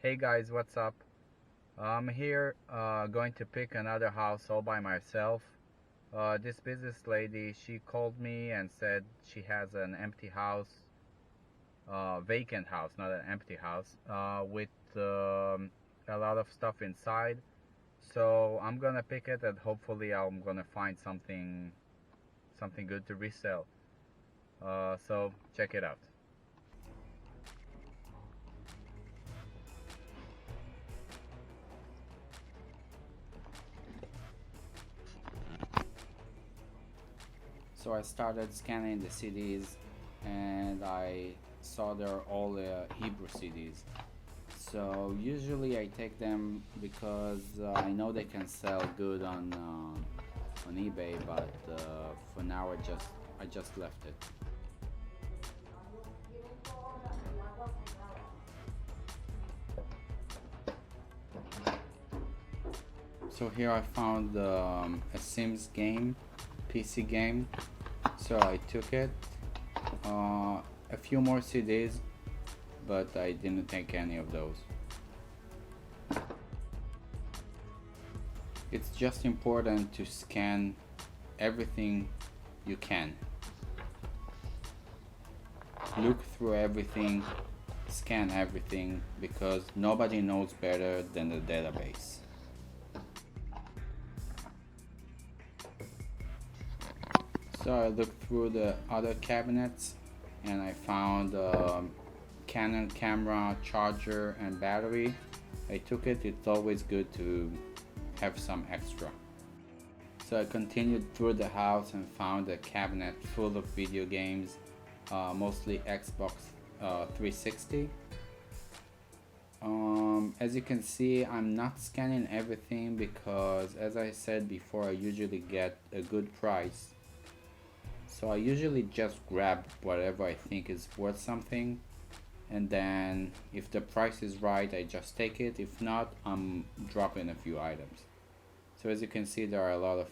Hey guys, what's up? I'm here going to pick another house all by myself. This business lady, she called me and said she has an empty house, vacant house, not an empty house, with a lot of stuff inside. So I'm gonna pick it and hopefully I'm gonna find something good to resell. So check it out. So I started scanning the CDs and I saw they're all Hebrew CDs. So usually I take them because I know they can sell good on eBay, but for now I just left it. So here I found a Sims game, PC game. So I took it. A few more CDs, but I didn't take any of those. It's just important to scan everything you can. Look through everything, scan everything, because nobody knows better than the database. So I looked through the other cabinets and I found Canon camera, charger and battery. I took it. It's always good to have some extra. So I continued through the house and found a cabinet full of video games, mostly Xbox 360. As you can see, I'm not scanning everything because, as I said before, I usually get a good price. So I usually just grab whatever I think is worth something, and then if the price is right, I just take it. If not, I'm dropping a few items. So as you can see, there are a lot of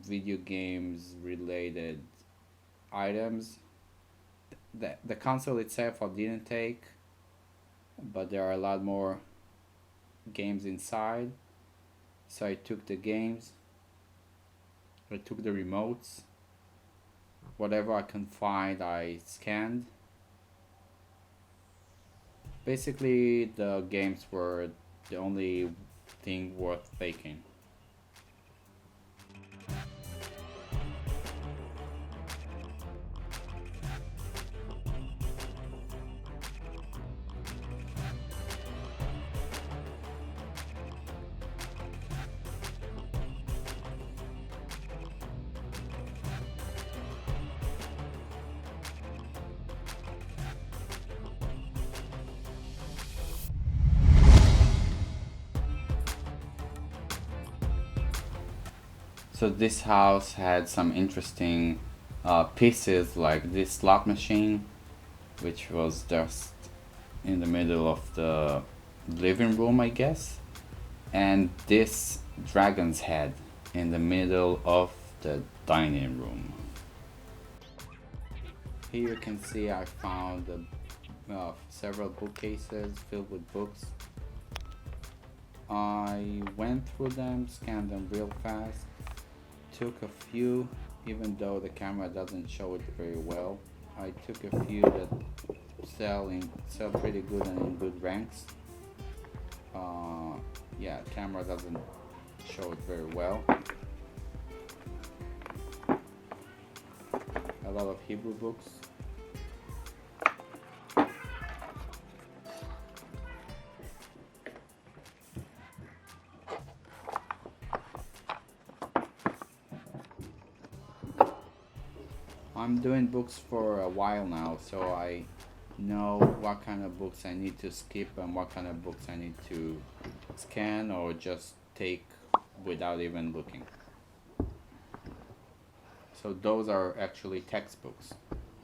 video games related items. The console itself I didn't take, but there are a lot more games inside. So I took the games, I took the remotes, whatever I can find I scanned. Basically the games were the only thing worth taking. So this house had some interesting pieces, like this slot machine, which was just in the middle of the living room, I guess, and this dragon's head in the middle of the dining room. Here you can see I found several bookcases filled with books. I went through them, scanned them real fast, took a few, even though the camera doesn't show it very well. I took a few that sell pretty good and in good ranks. Yeah, camera doesn't show it very well. A lot of Hebrew books. I'm doing books for a while now, so I know what kind of books I need to skip and what kind of books I need to scan or just take without even looking. So those are actually textbooks.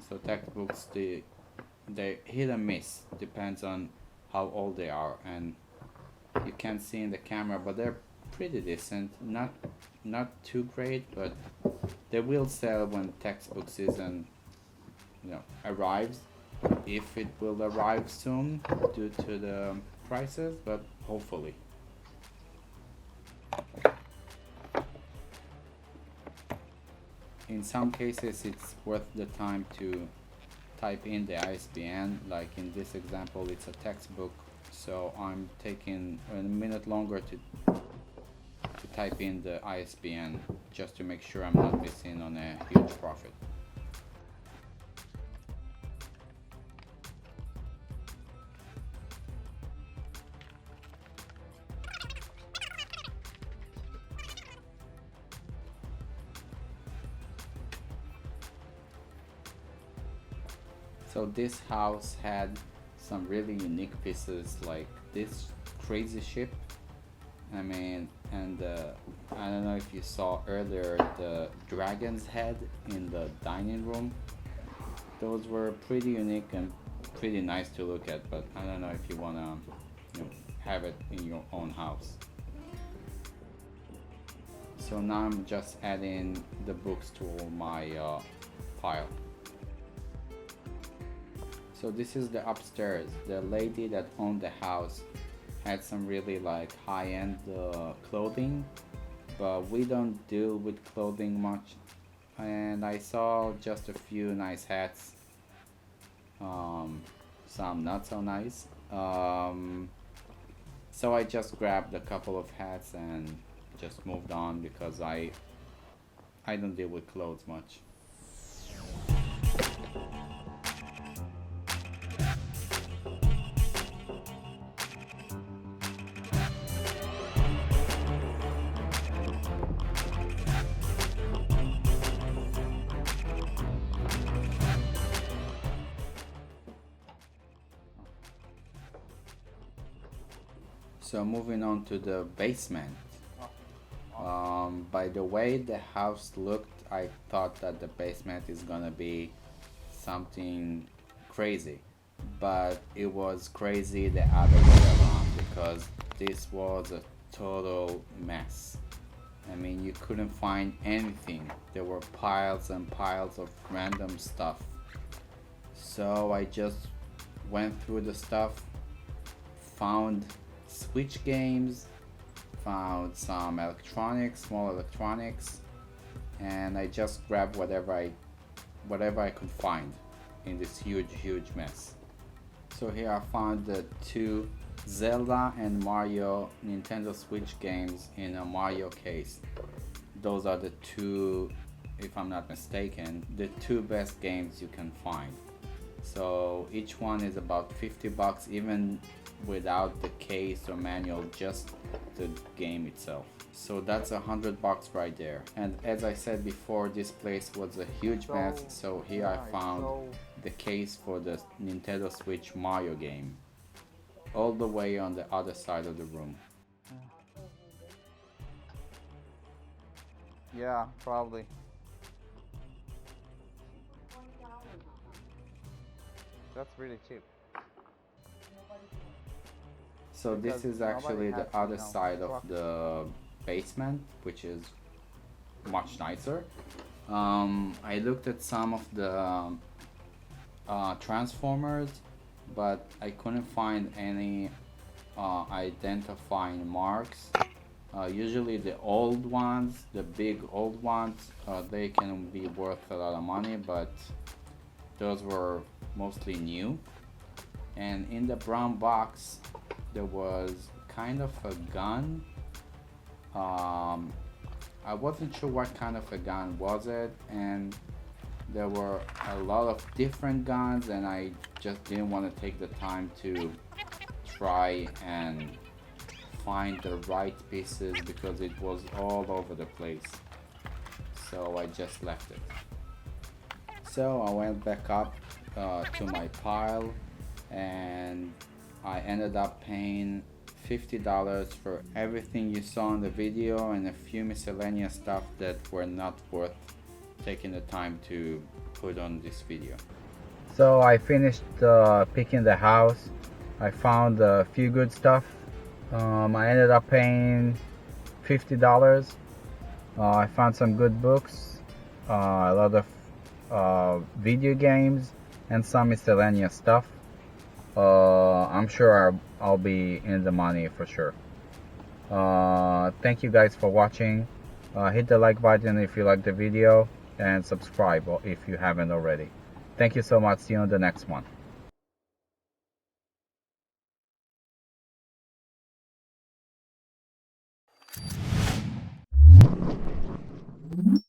So textbooks, they hit and miss, depends on how old they are, and you can't see in the camera, but they're pretty decent. Not too great, but they will sell when textbook season arrives, if it will arrive soon due to the prices, but hopefully. In some cases it's worth the time to type in the ISBN. Like in this example, it's a textbook, so I'm taking a minute longer to type in the ISBN just to make sure I'm not missing on a huge profit. So this house had some really unique pieces, like this crazy ship. I mean, and I don't know if you saw earlier the dragon's head in the dining room. Those were pretty unique and pretty nice to look at, but I don't know if you wanna, have it in your own house. So now I'm just adding the books to my pile. So this is the upstairs. The lady that owned the house had some really like high-end clothing, but we don't deal with clothing much. And I saw just a few nice hats, some not so nice. So I just grabbed a couple of hats and just moved on because I don't deal with clothes much. So moving on to the basement. By the way the house looked, I thought that the basement is gonna be something crazy, but it was crazy the other way around because this was a total mess. I mean, you couldn't find anything. There were piles and piles of random stuff. So I just went through the stuff, found Switch games, found some electronics, small electronics, and I just grabbed whatever I could find in this huge mess. So here I found the two Zelda and Mario Nintendo Switch games in a Mario case. Those are the two, if I'm not mistaken, the two best games you can find. So each one is about $50, even without the case or manual, just the game itself. So that's $100 right there. And as I said before, this place was a huge mess, so here I found the case for the Nintendo Switch Mario game, all the way on the other side of the room. Yeah, probably. That's really cheap. So this is actually the other side of the basement, which is much nicer. I looked at some of the transformers, but I couldn't find any identifying marks. Usually the old ones, the big old ones, they can be worth a lot of money, but those were mostly new. And in the brown box there was kind of a gun. I wasn't sure what kind of a gun was it, and there were a lot of different guns, and I just didn't want to take the time to try and find the right pieces because it was all over the place. So I just left it. So I went back up to my pile, and I ended up paying $50 for everything you saw in the video and a few miscellaneous stuff that were not worth taking the time to put on this video. So I finished picking the house. I found a few good stuff. I ended up paying $50. I found some good books, a lot of video games, and some miscellaneous stuff. I'm sure I'll be in the money for sure. Thank you guys for watching. Hit the like button if you like the video, and subscribe if you haven't already. Thank you so much. See you on the next one.